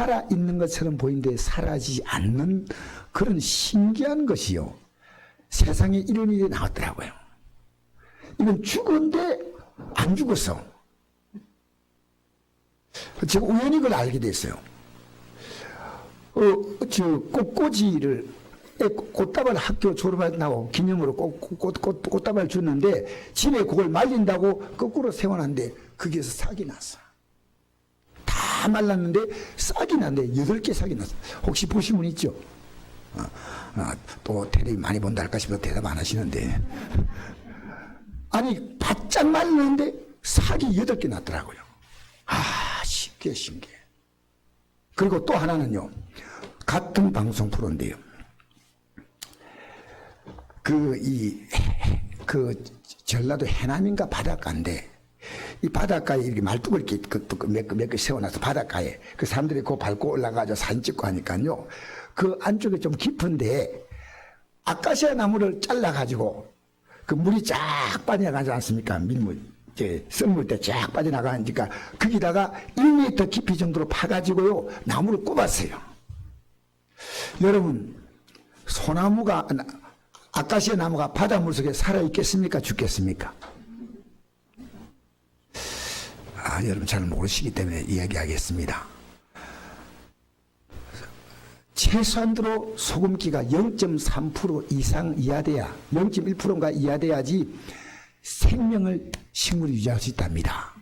살아있는 것처럼 보이는데 사라지지 않는 그런 신기한 것이요. 세상에 이런 일이 나왔더라고요. 이건 죽었는데 안 죽었어. 제가 우연히 그걸 알게 됐어요. 꽃꽂이를 꽃다발 학교 졸업한다고 기념으로 꽃다발 줬는데 집에 그걸 말린다고 거꾸로 세워놨는데 거기에서 싹이 났어. 다 말랐는데 싹이 났는데 8개 싹이 났어. 혹시 보신 분 있죠? 또 텔레비 많이 본다 할까 싶어서 대답 안 하시는데 아니 바짝 말랐는데 싹이 8개 났더라고요. 신기해. 그리고 또 하나는요, 같은 방송 프로인데요. 전라도 해남인가 바닷가인데, 이 바닷가에 이렇게 말뚝을 몇 개 세워놔서 바닷가에 그 사람들이 그거 밟고 올라가서 사진 찍고 하니까요, 그 안쪽에 좀 깊은데, 아카시아 나무를 잘라가지고, 그 물이 쫙 빠져나가지 않습니까? 밀물. 썰물 때 쫙 빠져나가니까 거기다가 1m 깊이 정도로 파가지고요 나무를 꼽았어요. 여러분, 소나무가 아카시아 나무가 바닷물 속에 살아있겠습니까? 죽겠습니까? 여러분 잘 모르시기 때문에 이야기하겠습니다. 최소한으로 소금기가 0.3% 이상 이하돼야 0.1%인가 이하돼야지 생명을 식물이 유지할 수 있답니다.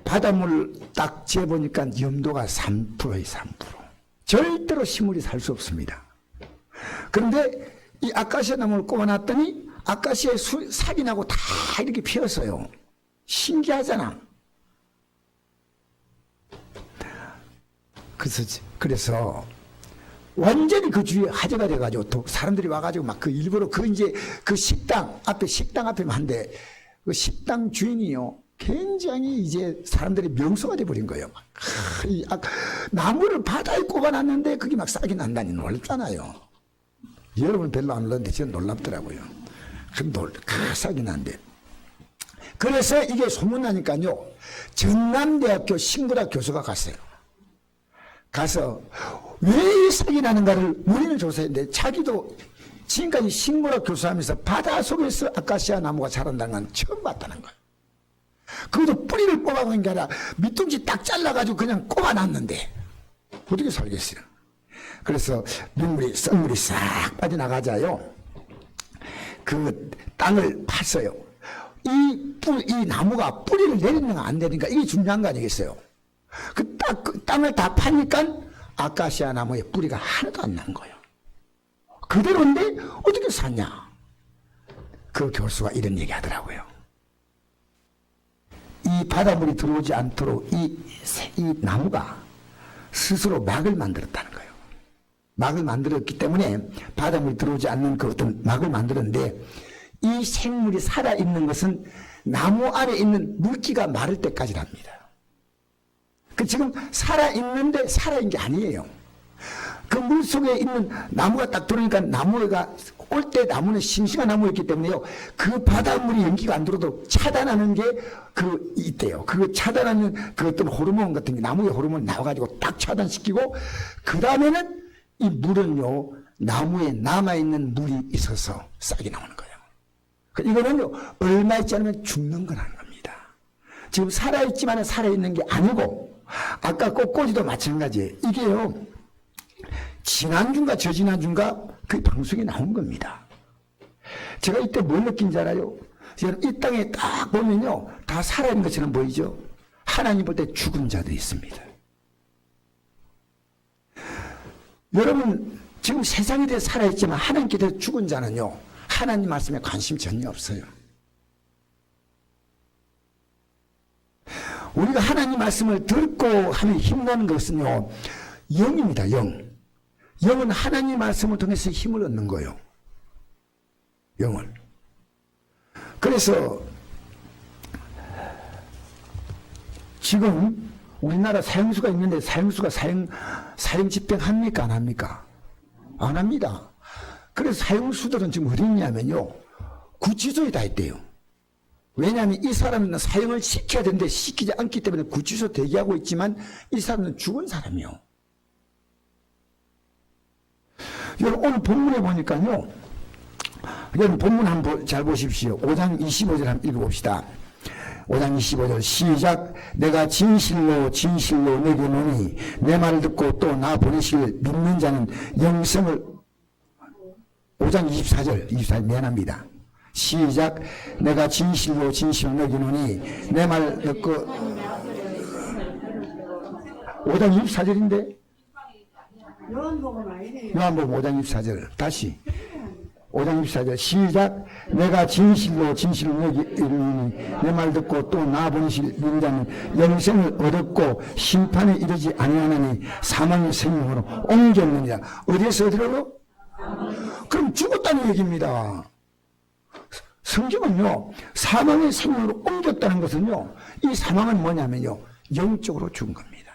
바닷물을 딱 재보니까 염도가 3%에 3%. 절대로 식물이 살 수 없습니다. 그런데 이 아카시아 나무를 꼽아놨더니 아카시아에 싹이 나고 다 이렇게 피었어요. 신기하잖아. 그래서 완전히 그 주위에 화제가 돼가지고 또 사람들이 와가지고 막 그 일부러 그 식당 앞에만 한데 그 식당 주인이요 굉장히 이제 사람들이 명소가 돼버린 거예요. 나무를 바다에 꼽아놨는데 그게 막 싹이 난다니 놀랍잖아요. 여러분 별로 안 놀랐는데 저는 놀랍더라고요. 싹이 난데. 그래서 이게 소문나니까요 전남대학교 식물학 교수가 갔어요. 가서 왜 싹이 나는가를 원인을 조사했는데 자기도 지금까지 식물학 교수하면서 바다 속에서 아카시아 나무가 자란다는 건 처음 봤다는 거예요. 그것도 뿌리를 뽑아간 게 아니라 밑둥지 딱 잘라가지고 그냥 꼽아놨는데 어떻게 살겠어요. 그래서 썰물이 싹 빠져나가자요 그 땅을 팠어요. 이 나무가 뿌리를 내리는가 안 내리는가 이게 중요한 거 아니겠어요. 그 땅을 다 파니까 아카시아 나무의 뿌리가 하나도 안 난 거예요. 그대로인데 어떻게 샀냐? 그 교수가 이런 얘기 하더라고요. 이 바닷물이 들어오지 않도록 이 나무가 스스로 막을 만들었다는 거예요. 막을 만들었기 때문에 바닷물이 들어오지 않는 그 어떤 막을 만들었는데 이 생물이 살아있는 것은 나무 안에 있는 물기가 마를 때까지랍니다. 지금 살아있는데 살아있는 게 아니에요. 그 물 속에 있는 나무가 딱 들어오니까 나무가 올 때 나무는 싱싱한 나무였기 때문에요. 그 바닷물이 연기가 안 들어도 차단하는 게 있대요. 그 차단하는 그 어떤 호르몬 같은 게 나무의 호르몬 나와가지고 딱 차단시키고 그 다음에는 이 물은요 나무에 남아있는 물이 있어서 싹이 나오는 거예요. 이거는요 얼마 있지 않으면 죽는 거라는 겁니다. 지금 살아있지만 살아있는 게 아니고 아까 꽃꽂이도 마찬가지예요. 이게요 지난주인가 저지난주인가 그 방송에 나온 겁니다. 제가 이때 뭘 느낀지 알아요? 이 땅에 딱 보면요 다 살아있는 것처럼 보이죠. 하나님 볼 때 죽은 자들이 있습니다. 여러분 지금 세상에 대해 살아있지만 하나님께 대해 죽은 자는요 하나님 말씀에 관심 전혀 없어요. 우리가 하나님 말씀을 듣고 하면 힘나는 것은요 영입니다. 영은 하나님 말씀을 통해서 힘을 얻는 거예요. 영을. 그래서 지금 우리나라 사형수가 있는데 사형수가 사형 집행합니까? 안 합니까? 안 합니다. 그래서 사형수들은 지금 어디 있냐면요 구치소에 다 있대요. 왜냐하면 이 사람은 사형을 시켜야 되는데 시키지 않기 때문에 구치소 대기하고 있지만 이 사람은 죽은 사람이요. 여러분 오늘 본문에 보니까요. 여러분 본문 한번 잘 보십시오. 5장 25절 한번 읽어봅시다. 5장 25절 시작. 내가 진실로 진실로 내게 노니 내 말을 듣고 또 나 보내실 믿는 자는 영생을 5장 24절 미안합니다. 시작. 내가 진실로 진실로 내게 노니 내 말 듣고 5장 24절인데 요한복음 5장 24절 다시 5장 24절 시작. 내가 진실로 진실로 내게 이르니 내 말 듣고 또 나 보내실 믿는 자는 영생을 얻었고 심판에 이르지 아니하나니 사망의 생명으로 옮겼느니라. 어디에서 어디로? 그럼 죽었다는 얘기입니다. 성경은요 사망의 생명으로 옮겼다는 것은요 이 사망은 뭐냐면요 영적으로 죽은 겁니다.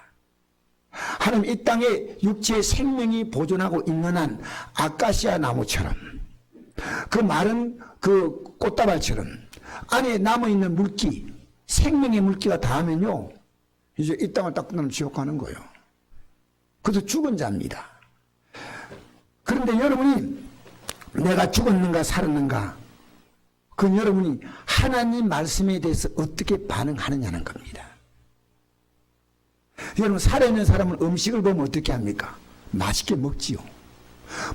하나님 이 땅에 육체의 생명이 보존하고 있는 한 아카시아 나무처럼 그 마른 그 꽃다발처럼 안에 남아있는 물기 생명의 물기가 닿으면요 이제 이 땅을 딱 끝나면 지옥 가는 거예요. 그래서 죽은 자입니다. 그런데 여러분이 내가 죽었는가 살았는가 그건 여러분이 하나님 말씀에 대해서 어떻게 반응하느냐는 겁니다. 여러분 살아있는 사람은 음식을 보면 어떻게 합니까? 맛있게 먹지요.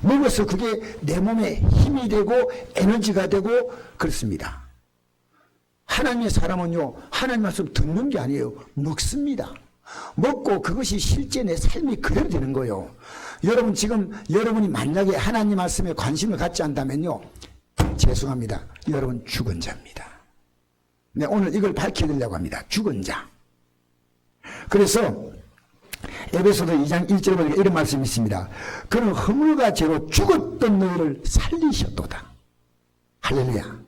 먹어서 그게 내 몸에 힘이 되고 에너지가 되고 그렇습니다. 하나님의 사람은요 하나님 말씀 듣는 게 아니에요. 먹습니다. 먹고 그것이 실제 내 삶이 그대로 되는 거예요. 여러분 지금 여러분이 만약에 하나님 말씀에 관심을 갖지 않다면요 죄송합니다. 여러분 죽은 자입니다. 네, 오늘 이걸 밝혀드리려고 합니다. 죽은 자. 그래서 에베소서 2장 1절에 보니까 이런 말씀이 있습니다. 그는 허물과 죄로 죽었던 너희를 살리셨도다. 할렐루야.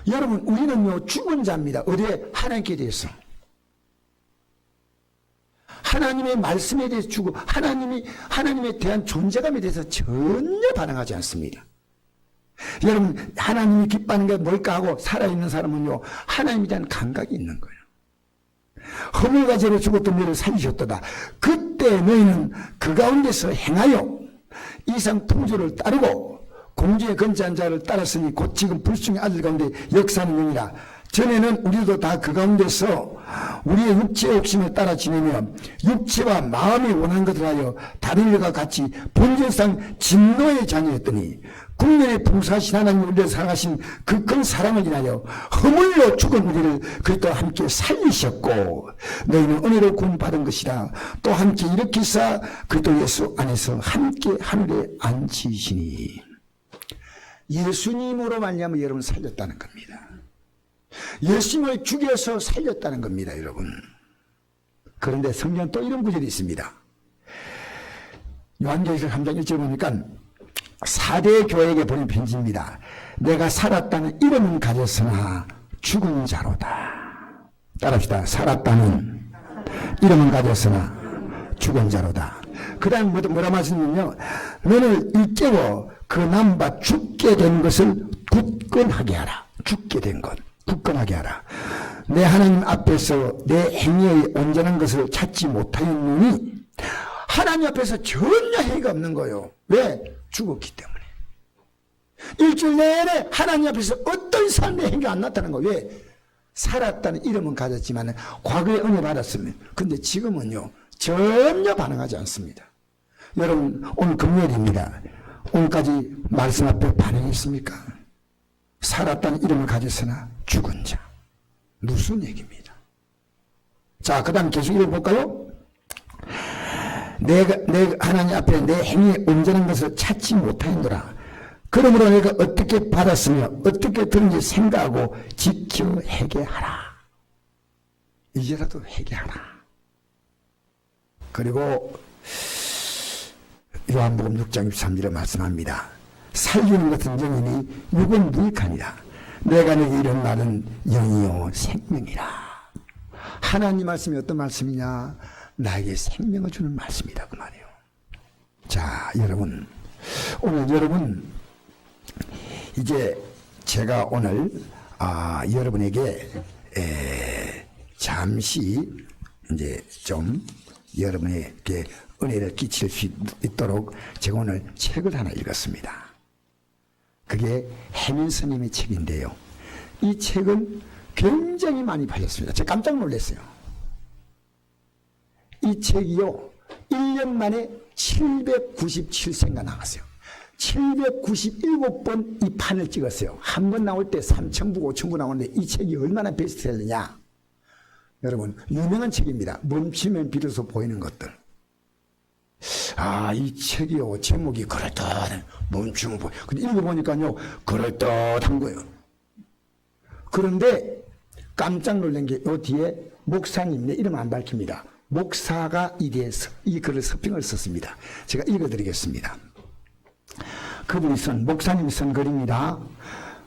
여러분 우리는요 죽은 자입니다. 어디에? 하나님께 대해서. 하나님의 말씀에 대해서 죽고 하나님에 대한 존재감에 대해서 전혀 반응하지 않습니다. 여러분 하나님이 기뻐하는 게 뭘까 하고 살아있는 사람은요 하나님에 대한 감각이 있는 거예요. 허물과 죄로 죽었던 너희를 살리셨도다. 그때 너희는 그 가운데서 행하여 이상 풍조를 따르고 공주의 건재한 자를 따랐으니 곧 지금 불순의 아들 가운데 역사하는 영이라. 전에는 우리도 다 그 가운데서 우리의 육체의 욕심을 따라 지내며 육체와 마음이 원한 것을 하여 다른 일과 같이 본질상 진노의 자녀였더니 국면에 풍성하신 하나님 우리를 사랑하신 그 큰 사랑을 인하여 허물로 죽은 우리를 그리스도와 함께 살리셨고 너희는 은혜로 구원받은 것이라. 또 함께 일으키사 그리스도 예수 안에서 함께 하늘에 앉히시니. 예수님으로 말미암아 여러분 살렸다는 겁니다. 예수님을 죽여서 살렸다는 겁니다, 여러분. 그런데 성경 또 이런 구절이 있습니다. 요한계시록 3장 1절 보니까 4대 교회에게 보낸 편지입니다. 내가 살았다는 이름은 가졌으나 죽은 자로다. 따라합시다. 살았다는 이름은 가졌으나 죽은 자로다. 그 다음 뭐라 말씀하냐면요. 너를 일깨워 그 남바 죽게 된 것을 굳건하게 하라. 죽게 된 것. 굳건하게 하라. 내 하나님 앞에서 내 행위의 온전한 것을 찾지 못하였느니 하나님 앞에서 전혀 행위가 없는 거예요. 왜? 죽었기 때문에. 일주일 내내 하나님 앞에서 어떤 삶의 행위가 안 나타나는 거예요. 왜? 살았다는 이름은 가졌지만 과거에 은혜 받았으면. 근데 지금은요 전혀 반응하지 않습니다. 여러분 오늘 금요일입니다. 오늘까지 말씀 앞에 반응했습니까? 살았다는 이름을 가졌으나 죽은 자. 무슨 얘기입니다. 자, 그 다음 계속 읽어볼까요? 내가 하나님 앞에 내 행위에 온전한 것을 찾지 못하였노라. 그러므로 내가 어떻게 받았으며 어떻게 들은지 생각하고 지켜 회개하라. 이제라도 회개하라. 그리고 요한복음 6장 23절에 말씀합니다. 살리는 것은 영이니 육은 무익하니라. 내가 내게 이런 말은 영이요 생명이라. 하나님 말씀이 어떤 말씀이냐? 나에게 생명을 주는 말씀이다 그 말이에요. 자, 여러분 오늘 여러분 이제 제가 오늘 여러분에게 잠시 이제 좀 여러분에게 은혜를 끼칠 수 있도록 제가 오늘 책을 하나 읽었습니다. 그게 해민 스님의 책인데요. 이 책은 굉장히 많이 팔렸습니다. 제가 깜짝 놀랐어요. 이 책이요, 1년 만에 797세가 나왔어요. 797번 이 판을 찍었어요. 한 번 나올 때 3,000부, 5,000부 나오는데 이 책이 얼마나 베스트셀러냐. 여러분, 유명한 책입니다. 멈추면 비로소 보이는 것들. 아, 이 책이요, 제목이 그럴듯한, 멈추면 보여. 근데 읽어보니까요, 그럴듯한 거예요. 그런데 깜짝 놀란 게 요 뒤에 목사님, 내 이름 안 밝힙니다. 목사가 이 글을 서핑을 썼습니다. 제가 읽어드리겠습니다. 그분이 목사님이 쓴 글입니다.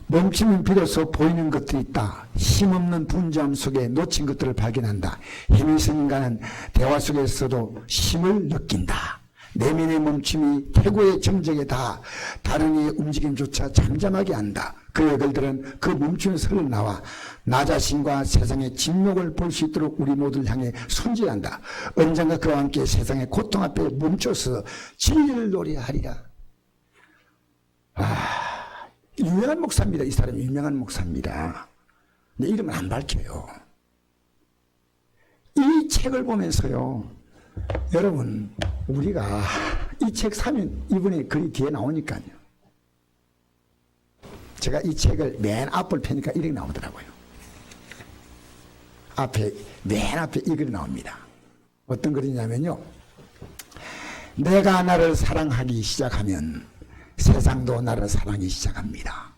멈추면 비로소 보이는 것들이 있다. 힘없는 분주함 속에 놓친 것들을 발견한다. 힘이 있는 인간은 대화 속에서도 힘을 느낀다. 내면의 멈춤이 태고의 정적에 다 다른 이의 움직임조차 잠잠하게 한다. 그의 글들은 그 멈추는 설을 나와 나 자신과 세상의 진목을 볼 수 있도록 우리 모두를 향해 손질한다. 언젠가 그와 함께 세상의 고통 앞에 멈춰서 진리를 노래하리라. 유명한 목사입니다. 이 사람이 유명한 목사입니다. 내 이름은 안 밝혀요. 이 책을 보면서요, 여러분, 우리가 이 책 사면 이분의 글이 뒤에 나오니까요. 제가 이 책을 맨 앞을 펴니까 이렇게 나오더라고요. 맨 앞에 이 글이 나옵니다. 어떤 글이냐면요, 내가 나를 사랑하기 시작하면 세상도 나를 사랑하기 시작합니다.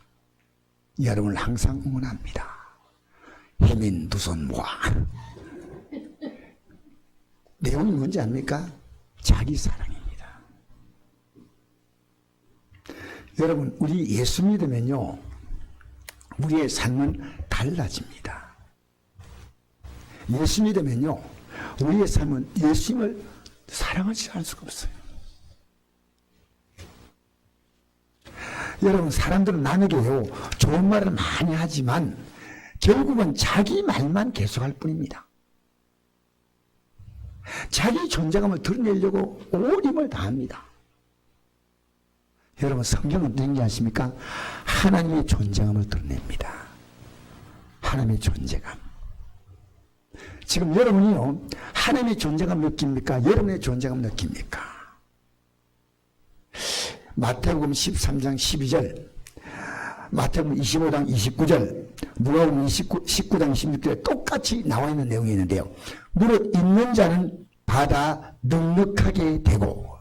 여러분을 항상 응원합니다. 해민 두 손 모아. 내용이 뭔지 압니까? 자기 사랑입니다. 여러분, 우리 예수 믿으면요, 우리의 삶은 달라집니다. 예수 믿으면요, 우리의 삶은 예수님을 사랑하지 않을 수가 없어요. 여러분, 사람들은 남에게요, 좋은 말을 많이 하지만 결국은 자기 말만 계속할 뿐입니다. 자기 존재감을 드러내려고 온 힘을 다합니다. 여러분, 성경은 어떤 게 아십니까? 하나님의 존재감을 드러냅니다. 하나님의 존재감. 지금 여러분이요, 하나님의 존재감 느낍니까? 여러분의 존재감 느낍니까? 마태복음 13장 12절, 마태복음 25장 29절, 누가복음 19장 16절에 똑같이 나와 있는 내용이 있는데요. 무릇 있는 자는 받아 넉넉하게 되고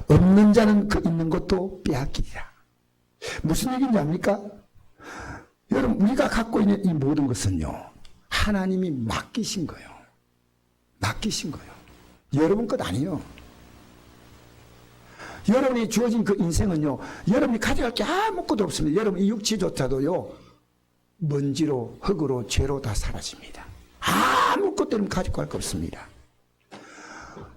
없는 자는 그 있는 것도 빼앗기리라. 무슨 얘기인지 압니까? 여러분, 우리가 갖고 있는 이 모든 것은요, 하나님이 맡기신 거예요. 맡기신 거예요. 여러분 것 아니에요. 여러분이 주어진 그 인생은요, 여러분이 가져갈 게 아무것도 없습니다. 여러분 이 육체조차도요, 먼지로, 흙으로, 죄로 다 사라집니다. 아무것도 가져갈 거 없습니다.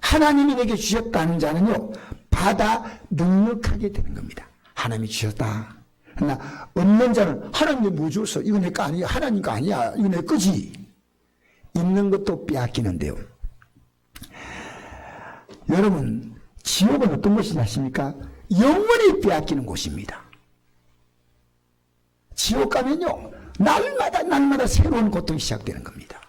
하나님이 내게 주셨다는 자는요, 받아 넉넉하게 되는 겁니다. 하나님이 주셨다. 그러나 없는 자는 하나님이 뭐 줬어? 이거 내 거 아니야. 하나님 거 아니야. 이거 내 거지. 있는 것도 빼앗기는데요. 여러분, 지옥은 어떤 곳인지 아십니까? 영원히 빼앗기는 곳입니다. 지옥 가면요, 날마다 새로운 고통이 시작되는 겁니다.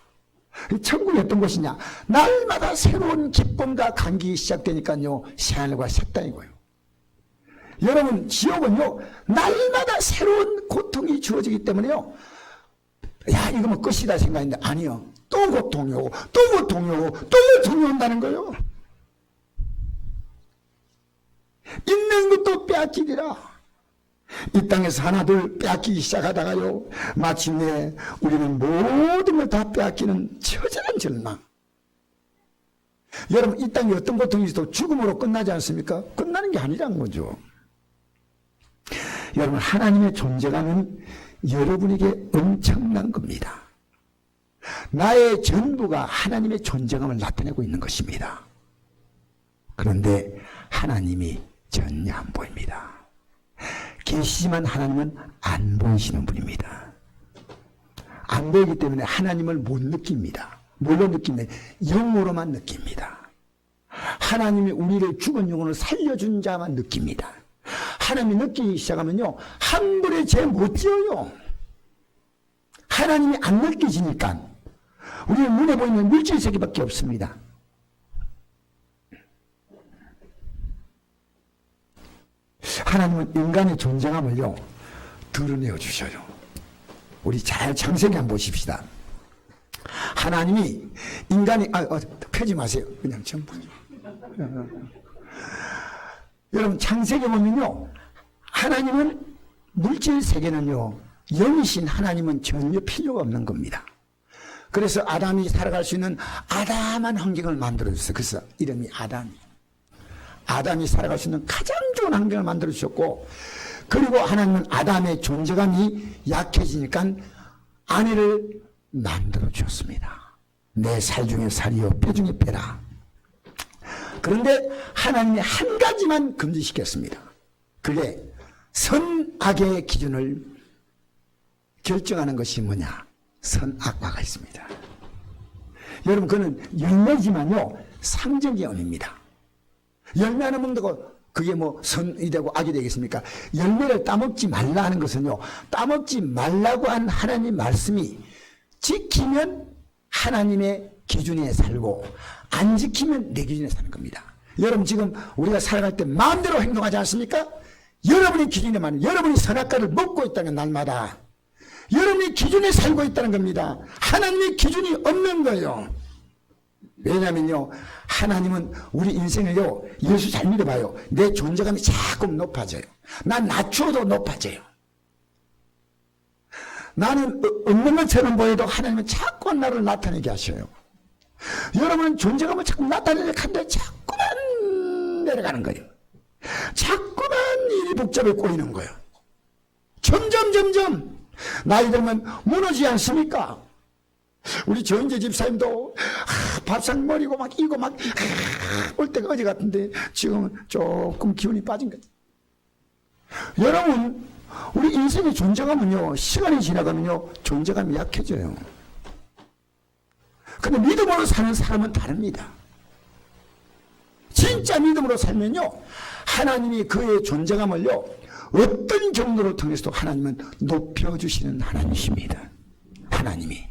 천국이 어떤 곳이냐? 날마다 새로운 기쁨과 감격이 시작되니까요, 새하늘과 새 땅이고요. 여러분, 지옥은요, 날마다 새로운 고통이 주어지기 때문에요, 야, 이거 뭐 끝이다 생각했는데, 아니요. 또 고통이 오고, 또 고통이 오고, 또 고통이 온다는 거예요. 있는 것도 빼앗기리라. 이 땅에서 하나둘 빼앗기기 시작하다가요, 마침내 우리는 모든 걸 다 빼앗기는 처절한 절망. 여러분, 이 땅에 어떤 고통이 있어도 죽음으로 끝나지 않습니까? 끝나는 게 아니라는 거죠. 여러분, 하나님의 존재감은 여러분에게 엄청난 겁니다. 나의 전부가 하나님의 존재감을 나타내고 있는 것입니다. 그런데 하나님이 전혀 안 보입니다. 계시지만 하나님은 안 보이시는 분입니다. 안 보이기 때문에 하나님을 못 느낍니다. 뭘로 느끼냐? 영으로만 느낍니다. 하나님이 우리를 죽은 영혼을 살려준 자만 느낍니다. 하나님이 느끼기 시작하면요, 함부로 죄 못 지어요. 하나님이 안 느끼지니까. 우리는 눈에 보이는 물질 세계밖에 없습니다. 하나님은 인간의 존재감을요, 드러내어 주셔요. 우리 잘 창세기 한번 보십시다. 하나님이 인간이, 펴지 마세요. 그냥 전부. 여러분, 창세기 보면요, 하나님은 물질 세계는요, 영이신 하나님은 전혀 필요가 없는 겁니다. 그래서 아담이 살아갈 수 있는 아담한 환경을 만들어줬어요. 그래서 이름이 아담이. 아담이 살아갈 수 있는 가장 좋은 환경을 만들어주셨고, 그리고 하나님은 아담의 존재감이 약해지니까 아내를 만들어주셨습니다. 내 살 중에 살이요 뼈 중에 뼈라. 그런데 하나님이 한 가지만 금지시켰습니다. 그게 선악의 기준을 결정하는 것이 뭐냐? 선악과가 있습니다. 여러분, 그는 열매지만요, 상정의 의미입니다. 열매 하나 먹는다고 그게 뭐 선이 되고 악이 되겠습니까? 열매를 따먹지 말라 하는 것은요, 따먹지 말라고 한 하나님 말씀이 지키면 하나님의 기준에 살고, 안 지키면 내 기준에 사는 겁니다. 여러분, 지금 우리가 살아갈 때 마음대로 행동하지 않습니까? 여러분의 기준에 맞는, 여러분이 선악과를 먹고 있다는 날마다 여러분의 기준에 살고 있다는 겁니다. 하나님의 기준이 없는 거예요. 왜냐면요, 하나님은 우리 인생을요, 예수 잘 믿어봐요. 내 존재감이 자꾸 높아져요. 난 낮추어도 높아져요. 나는 없는 것처럼 보여도 하나님은 자꾸 나를 나타내게 하셔요. 여러분은 존재감을 자꾸 나타내려고 하는데 자꾸만 내려가는 거예요. 자꾸만 일이 복잡해 꼬이는 거예요. 점점 나이 들면 무너지지 않습니까? 우리 전재 집사님도 밥상 머리고 막 이고 막 올 때가 어제 같은데 지금은 조금 기운이 빠진 거죠. 여러분, 우리 인생의 존재감은요, 시간이 지나가면요, 존재감이 약해져요. 근데 믿음으로 사는 사람은 다릅니다. 진짜 믿음으로 살면요, 하나님이 그의 존재감을요, 어떤 경로를 통해서도 하나님은 높여주시는 하나님이십니다. 하나님이.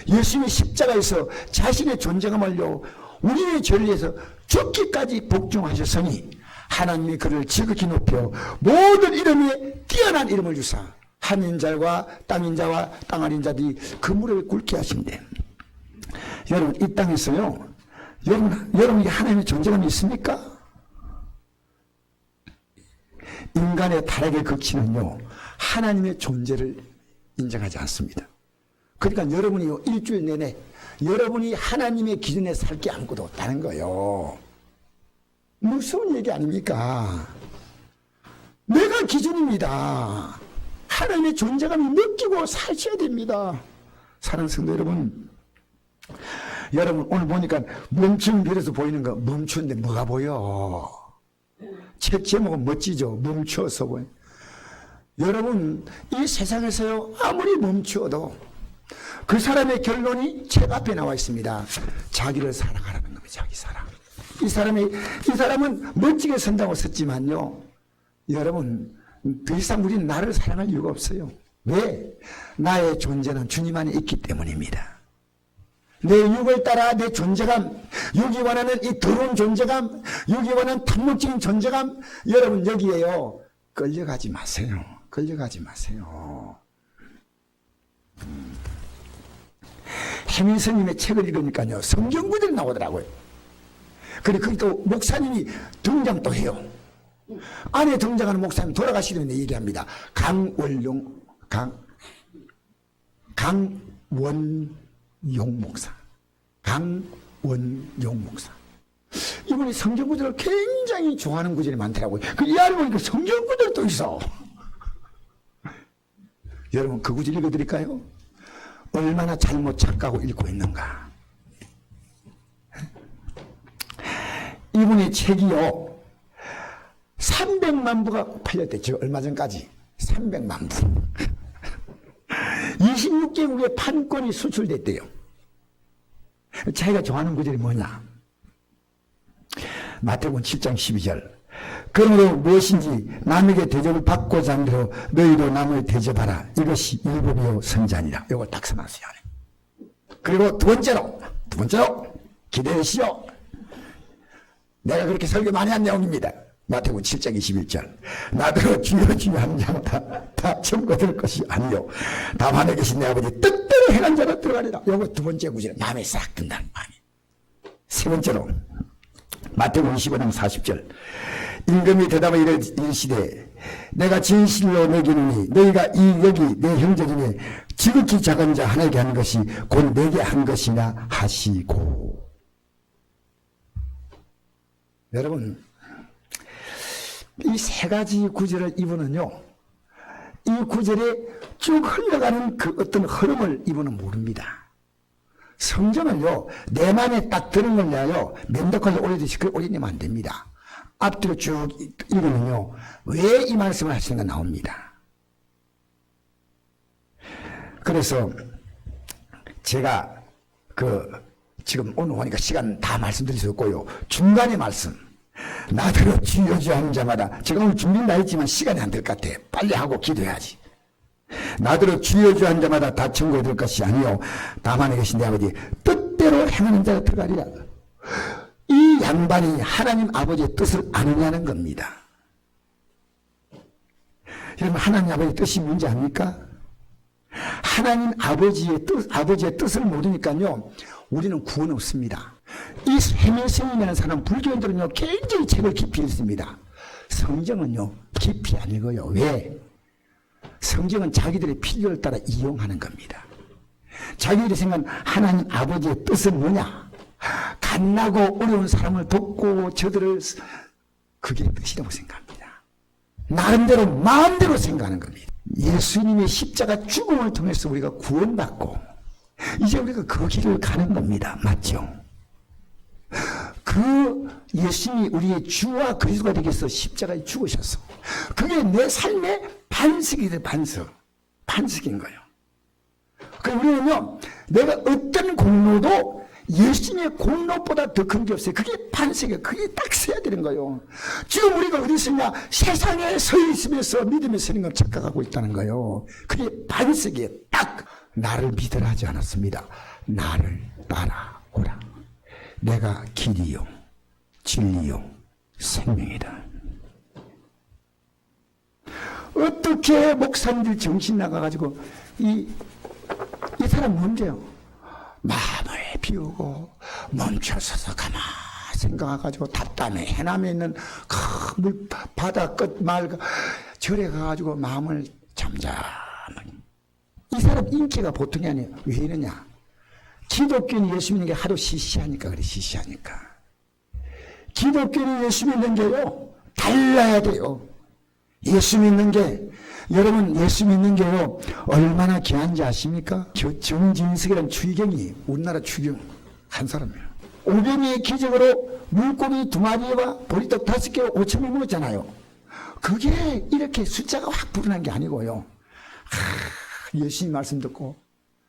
예수님이 십자가에서 자신의 존재감을요, 우리의 죄를 위해서 죽기까지 복종하셨으니 하나님이 그를 지극히 높여 모든 이름에 뛰어난 이름을 주사 하늘인자와 땅인자와 땅아린 자들이 그 무릎에 꿇게 하신대. 여러분, 이 땅에서요, 여러분에게 하나님의 존재감이 있습니까? 인간의 타락의 극치는요, 하나님의 존재를 인정하지 않습니다. 그러니까 여러분이 일주일 내내 여러분이 하나님의 기준에 살 게 아무것도 없다는 거예요. 무서운 얘기 아닙니까? 내가 기준입니다. 하나님의 존재감을 느끼고 사셔야 됩니다. 사랑하는 성도 여러분, 오늘 보니까 멈춤 빌어서 보이는 거, 멈추는데 뭐가 보여? 책 제목은 멋지죠? 멈춰서 보여. 여러분, 이 세상에서요, 아무리 멈추어도 그 사람의 결론이 책 앞에 나와 있습니다. 자기를 사랑하라는 겁니다. 자기 사랑. 이 사람은 멋지게 선다고 썼지만요, 여러분, 더 이상 우리는 나를 사랑할 이유가 없어요. 왜? 나의 존재는 주님 안에 있기 때문입니다. 내 육을 따라 내 존재감, 육이 원하는 이 더러운 존재감, 육이 원하는 탐욕적인 존재감, 여러분 여기에요, 끌려가지 마세요. 끌려가지 마세요. 해민 스님의 책을 읽으니까요, 성경 구절이 나오더라고요. 그리고 거기 또 목사님이 등장 또 해요. 안에 등장하는 목사님 돌아가시려면 얘기합니다. 강원용 목사. 강원용 목사. 이분이 성경 구절을 굉장히 좋아하는 구절이 많더라고요. 이 안에 보니까 성경 구절이 또 있어. 여러분, 그 구절 읽어드릴까요? 얼마나 잘못 착각하고 읽고 있는가. 이분의 책이요, 300만 부가 팔렸대요. 얼마 전까지 300만 부. 26개국에 판권이 수출됐대요. 자기가 좋아하는 구절이 뭐냐? 마태복음 7장 12절. 그러므로 무엇인지 남에게 대접을 받고자 하는 대로 너희도 남을 대접하라. 이것이 율법이요 선지자니라. 이걸 딱 써놨어요. 그리고 두 번째로 기대하시오. 내가 그렇게 설교 많이 한 내용입니다. 마태복음 7장 21절. 나더러 주여 주여 하는 자마다 다 천국 얻을 것이 아니요 다만 하늘에 계신 내 아버지 뜻대로 행한 자로 들어가리라. 요거 두 번째 구절은 마음에 싹 든다는 마음이. 세 번째로 마태복음 25장 40절. 임금이 대답하여 이르시되 내가 진실로 너희노니 너희가 이 여기 내 형제 중에 지극히 작은 자 하나에게 한 것이 곧 내게 한 것이냐 하시고. 여러분, 이 세 가지 구절을 이분은요, 이 구절에 쭉 흘러가는 그 어떤 흐름을 이분은 모릅니다. 성경을요, 내 맘에 딱 드는 걸 내가요, 면도칼로 올리듯이 그걸 올리면 안 됩니다. 앞뒤로 쭉 읽으면요, 왜 이 말씀을 하시는 가 나옵니다. 그래서 제가 지금 오늘 오니까 시간 다 말씀드릴 수 없고요. 중간에 말씀. 나더러 주여 주여 하는 자마다, 제가 오늘 준비는 다 했지만 시간이 안 될 것 같아. 빨리 하고 기도해야지. 나더러 주여 주여 하는 자마다 다 천국에 들 것이 아니요 다만 계신 내 아버지 뜻대로 행하는 자가 들어가리라. 이 양반이 하나님 아버지의 뜻을 아느냐는 겁니다. 여러분, 하나님 아버지의 뜻이 뭔지 압니까? 하나님 아버지의 뜻을 모르니까요, 우리는 구원 없습니다. 이 해밀스님이라는 사람, 불교인들은요, 굉장히 책을 깊이 읽습니다. 성경은요, 깊이 안 읽어요. 왜? 성경은 자기들의 필요를 따라 이용하는 겁니다. 자기들이 생각하는 하나님 아버지의 뜻은 뭐냐? 갓나고 어려운 사람을 돕고 저들을, 그게 뜻이라고 생각합니다. 나름대로 마음대로 생각하는 겁니다. 예수님의 십자가 죽음을 통해서 우리가 구원받고 이제 우리가 그 길을 가는 겁니다. 맞죠? 그 예수님이 우리의 주와 그리스도가 되기 위해서 십자가에 죽으셔서 그게 내 삶의 반석이 돼. 반석인 거예요. 그러니까 우리는요, 내가 어떤 공로도 예수님의 공로보다 더 큰 게 없어요. 그게 반석이에요. 그게 딱 서야 되는 거예요. 지금 우리가 어디 있으냐? 세상에 서 있으면서 믿음에 서는 걸 착각하고 있다는 거예요. 그게 반석이에요. 딱 나를 믿으라 하지 않았습니다. 나를 따라오라. 내가 길이요 진리요 생명이다. 어떻게 목사님들 정신 나가가지고 이 사람 문제요. 마음을 비우고 멈춰서서 가만 생각해가지고 답답해 해남에 있는 큰 바다 끝말 절에 가가지고 마음을 잠잠하게. 이 사람 인기가 보통이 아니에요. 왜 이러냐? 기독교인이 예수 믿는 게 하도 시시하니까 그래. 시시하니까. 기독교인이 예수 믿는 게요, 달라야 돼요. 예수 믿는 게, 여러분, 예수 믿는 게요, 얼마나 귀한지 아십니까? 정진석이라는 추기경이 우리나라 추기경 한 사람이에요. 오병이의 기적으로 물고기 2마리와 보리떡 5개 5천을 먹었잖아요. 그게 이렇게 숫자가 확 불어난 게 아니고요. 예수님 말씀 듣고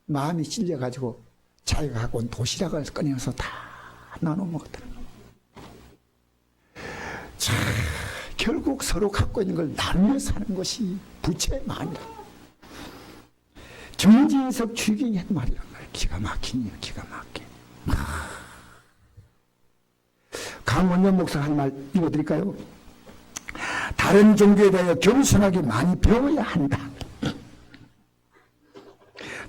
마음이 찔려가지고 자기가 갖고 온 도시락을 꺼내서 다 나눠 먹었다는 거예요. 자, 결국 서로 갖고 있는 걸 나누며 사는 것이 부채의 마음이다. 정진석 추기경이 한 말이란 말이에요. 기가 막히네요. 기가 막혀. 강원영 목사 한 말 읽어드릴까요? 다른 종교에 대하여 겸손하게 많이 배워야 한다.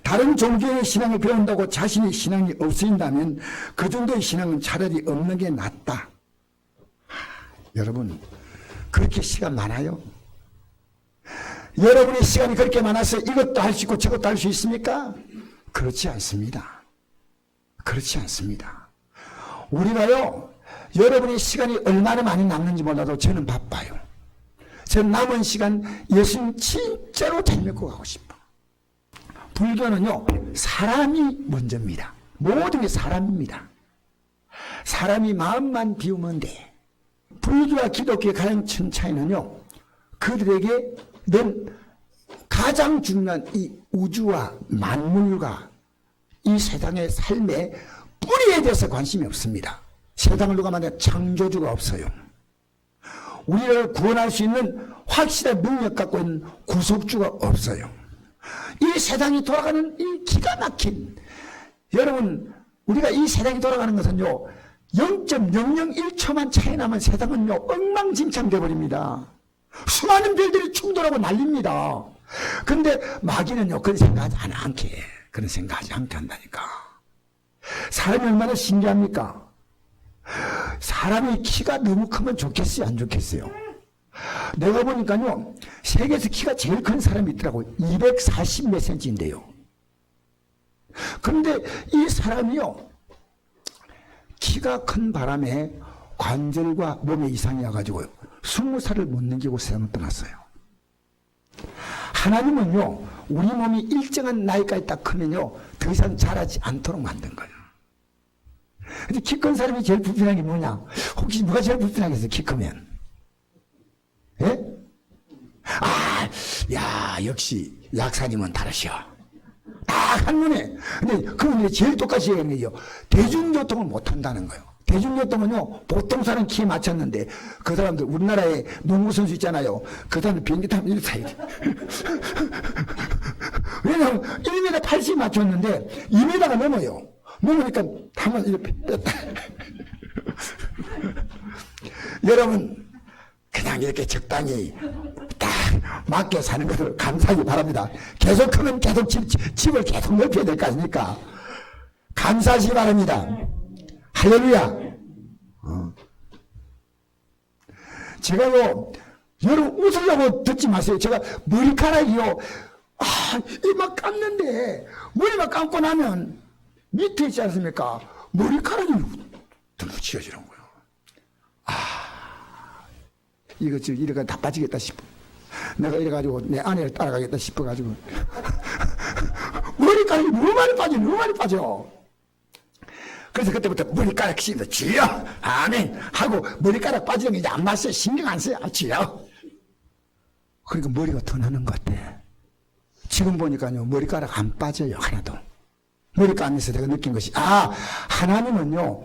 다른 종교의 신앙을 배운다고 자신의 신앙이 없어진다면 그 정도의 신앙은 차라리 없는 게 낫다. 여러분, 그렇게 시간 많아요? 여러분의 시간이 그렇게 많아서 이것도 할 수 있고 저것도 할 수 있습니까? 그렇지 않습니다. 그렇지 않습니다. 우리가요, 여러분의 시간이 얼마나 많이 남는지 몰라도 저는 바빠요. 저는 남은 시간 예수님 진짜로 잘 믿고 가고 싶어. 불교는요, 사람이 먼저입니다. 모든 게 사람입니다. 사람이 마음만 비우면 돼. 불교와 기독교의 가장 큰 차이는요, 그들에게 늘 가장 중요한 이 우주와 만물과 이 세상의 삶의 뿌리에 대해서 관심이 없습니다. 세상을 누가 만든 창조주가 없어요. 우리를 구원할 수 있는 확실한 능력 갖고 있는 구속주가 없어요. 이 세상이 돌아가는 이 기가 막힌, 여러분, 우리가 이 세상이 돌아가는 것은요 0.001초만 차이 나면 세상은요 엉망진창 되어버립니다. 수많은 별들이 충돌하고 난립니다. 근데 마귀는요 그런 생각하지 않게, 그런 생각하지 않게 한다니까. 사람이 얼마나 신기합니까? 사람이 키가 너무 크면 좋겠어요, 안 좋겠어요? 내가 보니까요 세계에서 키가 제일 큰 사람이 있더라고요. 240 몇 cm인데요. 그런데 이 사람이요 키가 큰 바람에 관절과 몸에 이상이 와가지고요 20살을 못 넘기고 세상을 떠났어요. 하나님은요 우리 몸이 일정한 나이까지 딱 크면요 더 이상 자라지 않도록 만든 거예요. 근데 키 큰 사람이 제일 불편한 게 뭐냐? 혹시 누가 제일 불편하겠어요? 키 크면? 예? 아, 야, 역시 약사님은 다르셔. 딱 한눈에. 근데 그건 제일 똑같이 얘기하는 거예요. 대중교통을 못 한다는 거예요. 대중교통은요, 보통 사람 키에 맞췄는데, 그 사람들, 우리나라에 농구선수 있잖아요. 그 사람들 비행기 타면 이렇게 타야 돼. 왜냐면 1m 80 맞췄는데, 2m가 넘어요. 넘으니까 한번 이렇게 뺐다. 여러분, 그냥 이렇게 적당히 딱 맞게 사는 것을 감사하기 바랍니다. 계속 크면 계속 집을 계속 넓혀야 될 거 아닙니까? 감사하시기 바랍니다. 할렐루야. 제가요, 여러분 웃으려고 듣지 마세요. 제가 머리카락이요, 이막 감는데, 머리만 감고 나면 밑에 있지 않습니까? 머리카락이 들러치워지는 거예요. 이거 지금 이래가 다 빠지겠다 싶어. 내가 이래가지고 내 아내를 따라가겠다 싶어가지고. 머리카락이 너무 많이 빠져, 너무 많이 빠져. 그래서 그때부터 머리카락 씹어서 주여, 아멘 하고 머리카락 빠지는 게 이제 안 맞어요. 신경 안 써요. 주여. 그러니까 머리가 더 나는 것 같아. 지금 보니까요, 머리카락 안 빠져요, 하나도. 머리카락 안에서 내가 느낀 것이, 하나님은요,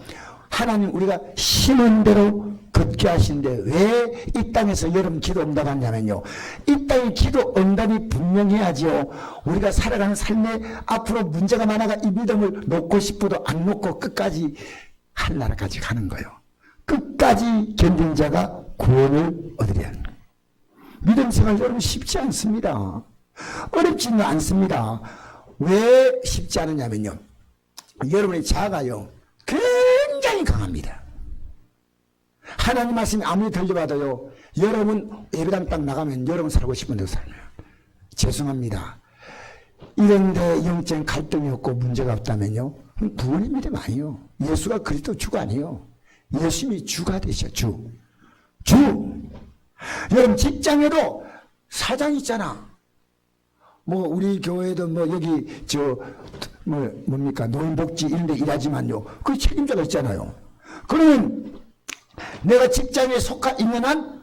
하나님 우리가 심은 대로 걷게 하시는데 왜 이 땅에서 여러분 기도 응답하냐면요, 이 땅의 기도 응답이 분명해야지요 우리가 살아가는 삶에 앞으로 문제가 많아가 이 믿음을 놓고 싶어도 안 놓고 끝까지 하늘나라까지 가는 거예요. 끝까지 견딘 자가 구원을 얻으려 하는 거예요. 믿음 생활 여러분 쉽지 않습니다. 어렵지는 않습니다. 왜 쉽지 않으냐면요, 여러분의 자아가요 굉장히 강합니다. 하나님 말씀이 아무리 들려받아요, 여러분 예배당 딱 나가면 여러분 살고 싶은 대로 살아요. 죄송합니다. 이런데 영적 갈등이 없고 문제가 없다면요, 부모님 믿음 아니요. 예수가 그리스도 주가 아니요. 예수님이 주가 되셔. 주. 여러분 직장에도 사장 있잖아. 뭐 우리 교회도 뭐 여기 뭡니까 노인복지 이런 데 일하지만요, 그 책임자가 있잖아요. 그러면 내가 직장에 속하 있는 한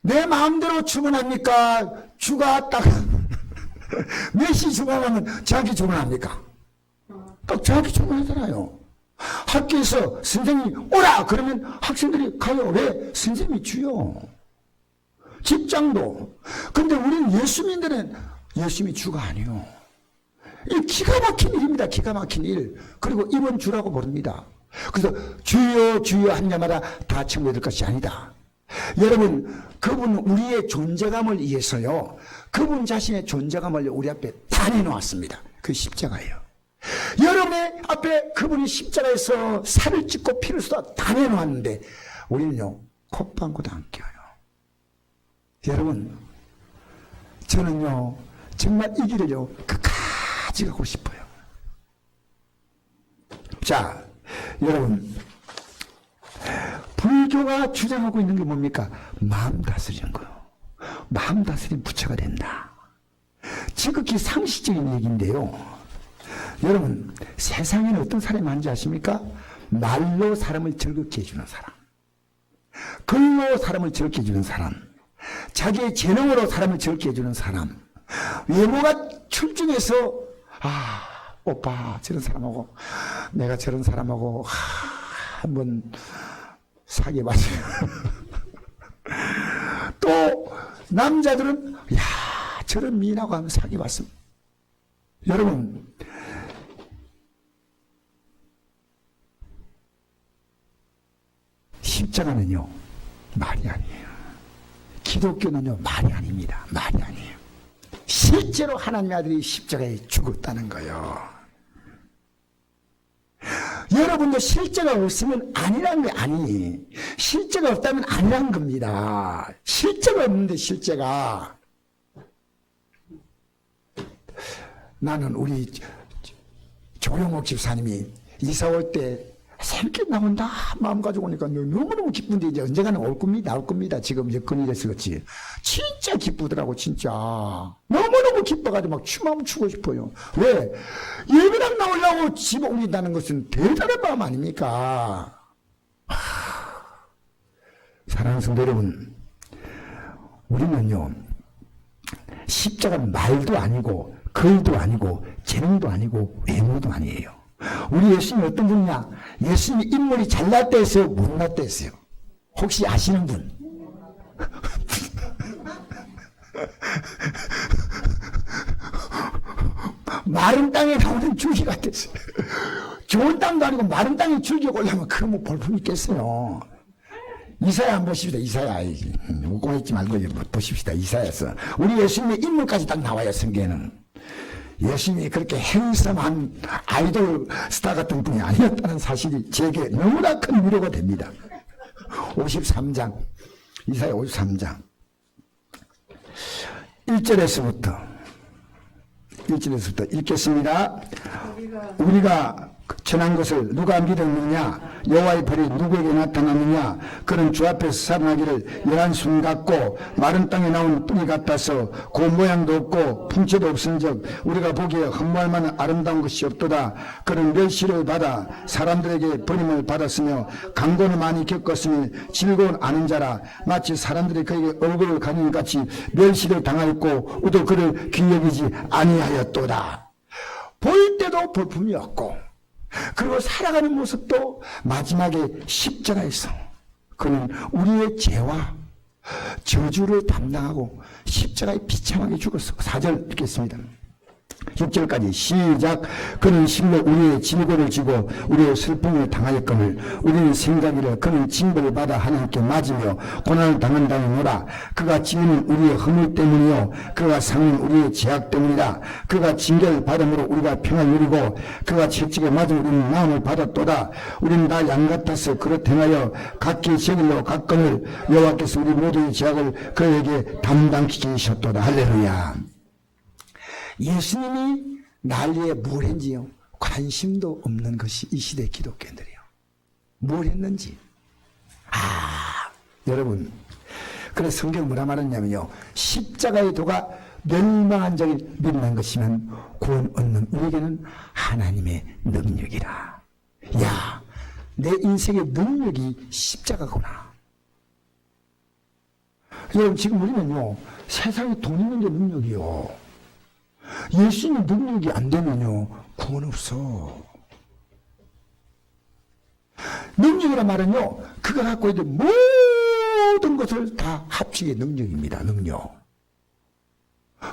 내 마음대로 주문합니까? 주가 딱 몇 시 주문하면 정확히 주문합니까? 딱 정확히 주문하잖아요. 학교에서 선생님이 오라 그러면 학생들이 가요. 왜? 선생님이 주요. 직장도. 근데 우리는 예수민들은 예수님이 주가 아니요. 이 기가 막힌 일입니다. 기가 막힌 일. 그리고 이번 주라고 부릅니다. 그래서 주여 주여 한 자마다 다 천국에 들 것이 아니다. 여러분, 그분 우리의 존재감을 위해서요, 그분 자신의 존재감을 우리 앞에 다 내놓았습니다. 그 십자가예요. 여러분의 앞에 그분이 십자가에서 살을 찢고 피를 쏟아 다 내놓았는데 우리는요 콧방구도 안 껴요. 여러분, 저는요 정말 이 길을요 끝까지 가고 싶어요. 자, 여러분, 불교가 주장하고 있는 게 뭡니까? 마음 다스리는 거예요. 마음 다스리면 부처가 된다. 지극히 상식적인 얘기인데요, 여러분, 세상에는 어떤 사람이 많은지 아십니까? 말로 사람을 즐겁게 해주는 사람, 글로 사람을 즐겁게 해주는 사람, 자기의 재능으로 사람을 즐겁게 해주는 사람, 외모가 출중해서 오빠 저런 사람하고 내가 저런 사람하고 한번 사기받아요. 또 남자들은 야 저런 미인하고 하면 사기받습니다. 여러분 십자가는요 말이 아니에요. 기독교는요 말이 아닙니다. 말이 아니에요. 실제로 하나님의 아들이 십자가에 죽었다는 거예요. 여러분도 실제가 없으면 아니란 게 아니. 실제가 없다면 아니란 겁니다. 실제가 없는데 실제가. 나는 우리 조영옥 집사님이 이사 올 때 새롭게 나온다 마음 가지고 오니까 너무너무 기쁜데 이제 언젠가는 올 겁니다. 지금 여건이 돼서 그렇지. 진짜 기쁘더라고 진짜. 너무너무 기뻐가지고 막 춤하면 추고 싶어요. 왜? 예배당 나오려고 집 옮긴다는 것은 대단한 마음 아닙니까? 사랑하는 성도 여러분, 우리는요 십자가는 말도 아니고 글도 아니고 재능도 아니고 외모도 아니에요. 우리 예수님이 어떤 분이냐? 예수님이 인물이 잘났다 했어요? 못났다 했어요? 혹시 아시는 분? 마른 땅에 나오는 줄기 같았어요. 좋은 땅도 아니고 마른 땅에 줄기가 올라오면 그거 뭐 볼품 있겠어요. 이사야 한번 보십시다. 이사야. 웃고 있지 말고 보십시다. 이사야서. 우리 예수님의 인물까지 딱 나와요. 성경에는. 예수님이 그렇게 핸섬한 아이돌 스타 같은 분이 아니었다는 사실이 제게 너무나 큰 위로가 됩니다. 53장 이사야 53장 1절에서부터 읽겠습니다. 우리가 전한 것을 누가 믿었느냐? 여호와의 벌이 누구에게 나타났느냐? 그는 주 앞에서 살아나기를 열한 순 같고 마른 땅에 나온 뿌리 같아서 그 모양도 없고 풍채도 없은즉 우리가 보기에 흠모할 만한 아름다운 것이 없도다. 그는 멸시를 받아 사람들에게 버림을 받았으며 강고는 많이 겪었으니 즐거운 아는 자라. 마치 사람들이 그에게 얼굴을 가리는 같이 멸시를 당하였고 우도 그를 귀히 여기지 아니하였도다. 볼 때도 볼품이 없고 그리고 살아가는 모습도 마지막에 십자가에서 그는 우리의 죄와 저주를 담당하고 십자가에 비참하게 죽었어. 4절 읽겠습니다. 6절까지 시작. 그는 실로 우리의 질고를 지고 우리의 슬픔을 당하였거늘 우리는 생각이를 그는 징벌을 받아 하나님께 맞으며 고난을 당한다느니라. 그가 찔리는 우리의 허물 때문이요 그가 상은 우리의 죄악 때문이라. 그가 징계를 받음으로 우리가 평안을 누리고 그가 채찍에 맞은 우리는 마음을 받았도다. 우리는 다 양 같아서 그릇 행하여 각기 제길로 갔거늘 여호와께서 우리 모두의 죄악을 그에게 담당케 하셨도다. 할렐루야. 예수님이 난리에 뭘 했는지요? 관심도 없는 것이 이 시대 기독교인들이요. 뭘 했는지. 여러분, 그래서 성경 뭐라 말했냐면요. 십자가의 도가 멸망한 적이 믿는 것이면 구원 얻는 우리에게는 하나님의 능력이라. 야, 내 인생의 능력이 십자가구나. 여러분, 지금 우리는요, 세상에 돈 있는 게 능력이요. 예수님 능력이 안 되면요 구원 없어. 능력이란 말은요 그가 갖고 있는 모든 것을 다 합치게 능력입니다. 능력.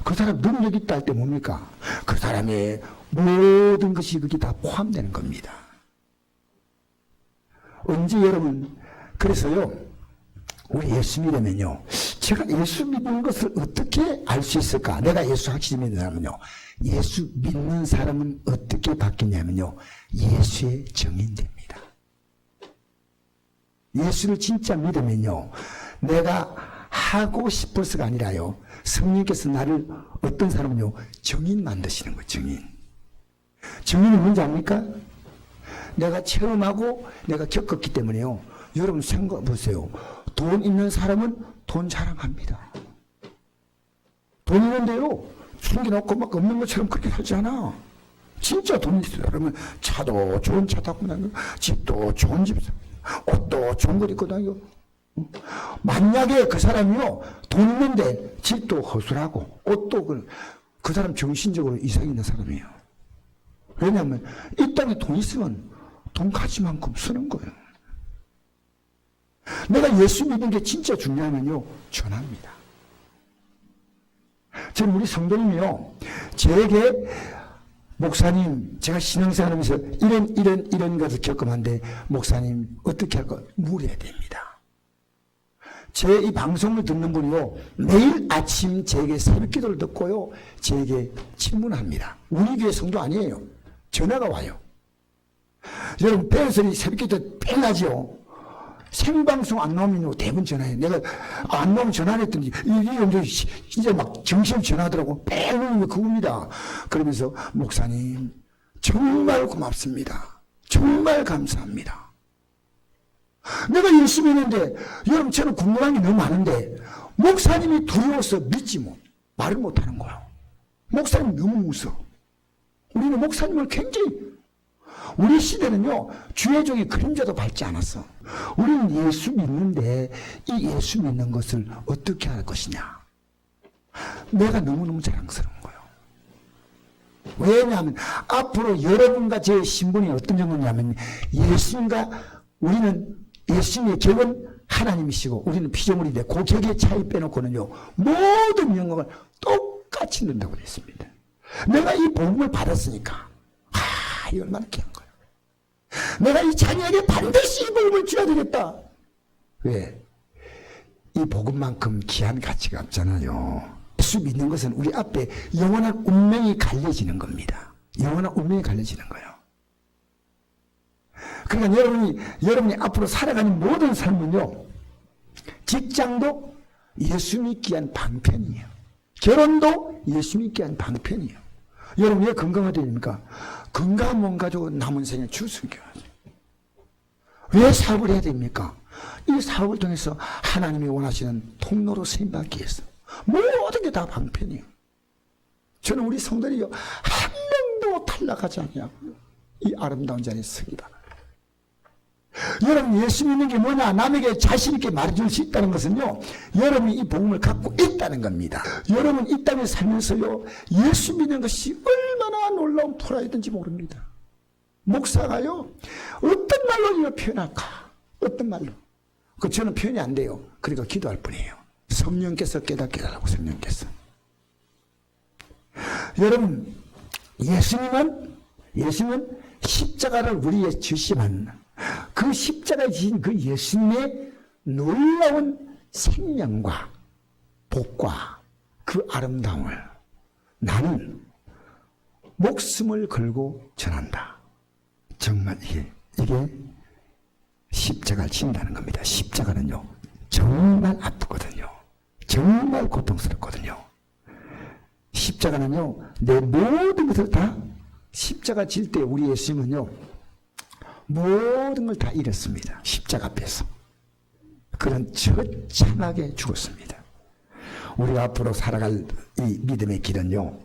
그 사람 능력이 있다 할 때 뭡니까? 그 사람의 모든 것이 거기 다 포함되는 겁니다. 언제 여러분 그래서요 우리 예수 믿으면요 제가 예수 믿는 것을 어떻게 알 수 있을까? 내가 예수 확실히 믿는 사람은요 예수 믿는 사람은 어떻게 바뀌냐면요 예수의 정인됩니다. 예수를 진짜 믿으면요 내가 하고 싶어서가 아니라요 성령께서 나를 어떤 사람은요 정인 만드시는 거예요. 정인. 정인은 뭔지 압니까? 내가 체험하고 내가 겪었기 때문에요 여러분 생각해 보세요. 돈 있는 사람은 돈 자랑합니다. 돈 있는데요 숨겨놓고 막 없는 것처럼 그렇게 살지 않아. 진짜 돈 있어요. 그러면 차도 좋은 차 타고 다니고 집도 좋은 집 옷도 좋은 것 입고 다니고. 만약에 그 사람이요 돈 있는데 집도 허술하고 옷도 그 사람 정신적으로 이상 있는 사람이에요. 왜냐하면 이 땅에 돈 있으면 돈 가지만큼 쓰는 거예요. 내가 예수 믿는 게 진짜 중요하면요, 전합니다. 저는 우리 성도님이요, 저에게 목사님, 제가 신앙생활하면서 이런 것을 겪으면데 목사님 어떻게 할까 물어야 됩니다. 제 이 방송을 듣는 분이요, 매일 아침 제게 새벽 기도를 듣고요, 제게 질문합니다. 우리 교회 성도 아니에요. 전화가 와요. 여러분, 배에서 새벽 기도 뺑 하죠. 생방송 안 나오면 대부분 전화해. 내가 안 나오면 전화를 했더니 이제 막 정신 전화하더라고. 뺑 누르면 그겁니다. 그러면서 목사님 정말 고맙습니다. 정말 감사합니다. 내가 예수 믿는데 여러분, 저는 궁금한 게 너무 많은데 목사님이 두려워서 믿지 말을 못하는 거야. 목사님 너무 무서워. 우리는 목사님을 굉장히, 우리 시대는요, 주의 종의 그림자도 밟지 않았어. 우리는 예수 믿는데 이 예수 믿는 것을 어떻게 할 것이냐. 내가 너무너무 자랑스러운 거예요. 왜냐하면 앞으로 여러분과 제 신분이 어떤 정도냐면, 우리는 예수님의 격은 하나님이시고 우리는 피조물인데 그 격의 차이 빼놓고는요, 모든 영광을 똑같이 넣는다고 했습니다. 내가 이 복음을 받았으니까, 이 얼마나 귀한 거야. 내가 이 자녀에게 반드시 이 복음을 줘야 되겠다. 왜? 이 복음만큼 귀한 가치가 없잖아요. 예수 믿는 것은 우리 앞에 영원한 운명이 갈려지는 겁니다. 영원한 운명이 갈려지는 거예요. 그러니까 여러분이 앞으로 살아가는 모든 삶은요, 직장도 예수 믿기 위한 방편이에요. 결혼도 예수 믿기 위한 방편이에요. 여러분, 왜 건강해야 됩니까? 건강한 몸 가지고 남은 생에 출석해야죠. 왜 사업을 해야 됩니까? 이 사업을 통해서 하나님이 원하시는 통로로 쓰임받기 위해서. 모든 게 다 방편이에요. 저는 우리 성도들이요, 한 명도 탈락하지 않냐고요. 이 아름다운 자리에 서기 바랍니다. 여러분, 예수 믿는 게 뭐냐, 남에게 자신 있게 말해줄 수 있다는 것은요, 여러분이 이 복음을 갖고 있다는 겁니다. 여러분 이 땅에 살면서요, 예수 믿는 것이 얼마나 놀라운 프라이드인지 모릅니다. 목사가요, 어떤 말로 이걸 표현할까? 어떤 말로? 저는 표현이 안 돼요. 그러니까 기도할 뿐이에요. 성령께서 깨닫게 해달라고, 성령께서. 여러분, 예수님은 십자가를 우리에 주시면 그 십자가에 지신 그 예수님의 놀라운 생명과 복과 그 아름다움을 나는 목숨을 걸고 전한다. 정말 이게 십자가를 진다는 겁니다. 십자가는요, 정말 아프거든요. 정말 고통스럽거든요. 십자가는요, 내 모든 것을 다 십자가 질 때 우리 예수님은요, 모든 걸 다 잃었습니다. 십자가 앞에서. 그런 처참하게 죽었습니다. 우리가 앞으로 살아갈 이 믿음의 길은요,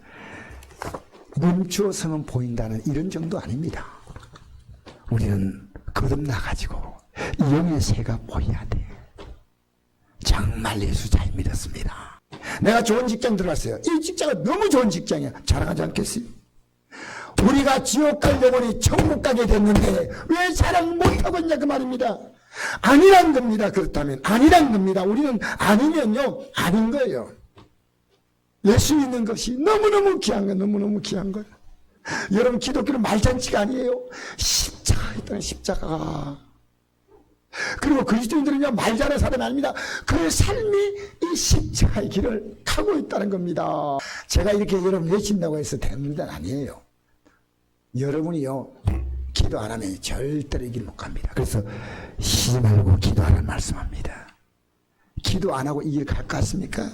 멈추어서는 보인다는 이런 정도 아닙니다. 우리는 거듭나가지고 영의 새가 보여야 돼. 정말 예수 잘 믿었습니다. 내가 좋은 직장 들어갔어요. 이 직장은 너무 좋은 직장이야. 자랑하지 않겠어요? 우리가 지옥 갈 영혼이 천국 가게 됐는데 왜 자랑 못하고 있냐, 그 말입니다. 아니란 겁니다. 그렇다면 아니란 겁니다. 우리는 아니면요, 아닌 거예요. 예수 믿는 것이 너무너무 귀한 거예요. 너무너무 귀한 거예요. 여러분, 기독교는 말잔치가 아니에요. 십자가 있다는 십자가. 그리고 그리스도인들은요, 말 잘하는 사람이 아닙니다. 그 삶이 이 십자가의 길을 가고 있다는 겁니다. 제가 이렇게 여러분 외친다고 해서 되는 문제는 아니에요. 여러분이요, 기도 안 하면 절대로 이 길 못 갑니다. 그래서 쉬지 말고 기도하라는 말씀합니다. 기도 안 하고 이 길 갈 것 같습니까?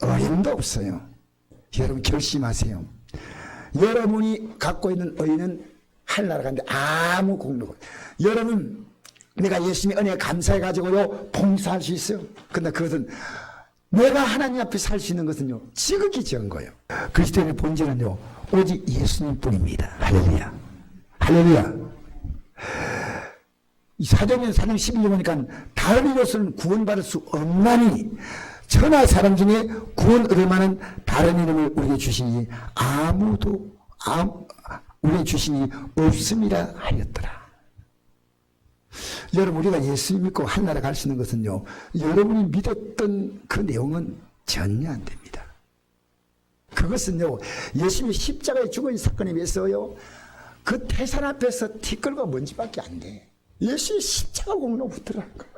어림도 없어요. 여러분 결심하세요. 여러분이 갖고 있는 의는 하늘나라 가는데 아무 공로가, 여러분 내가 예수님의 은혜에 감사해가지고요 봉사할 수 있어요. 근데 그것은 내가 하나님 앞에 살 수 있는 것은요 지극히 적은 거예요. 그리스도인의 본질은요 오직 예수님 뿐입니다. 할렐루야, 할렐루야. 이 사도행전 4장 11절 보니까 다른 이로서는 구원받을 수 없나니 천하 사람 중에 구원 얻을 만한 다른 이름을 우리에게 주시니 우리에게 주시니 없음이라 하였더라. 여러분, 우리가 예수 믿고 하늘나라 갈 수 있는 것은요, 여러분이 믿었던 그 내용은 전혀 안 됩니다. 그것은요, 예수님이 십자가에 죽은 사건에 비해서요, 그 태산 앞에서 티끌과 먼지밖에 안 돼. 예수의 십자가 공로부터라는 거예요.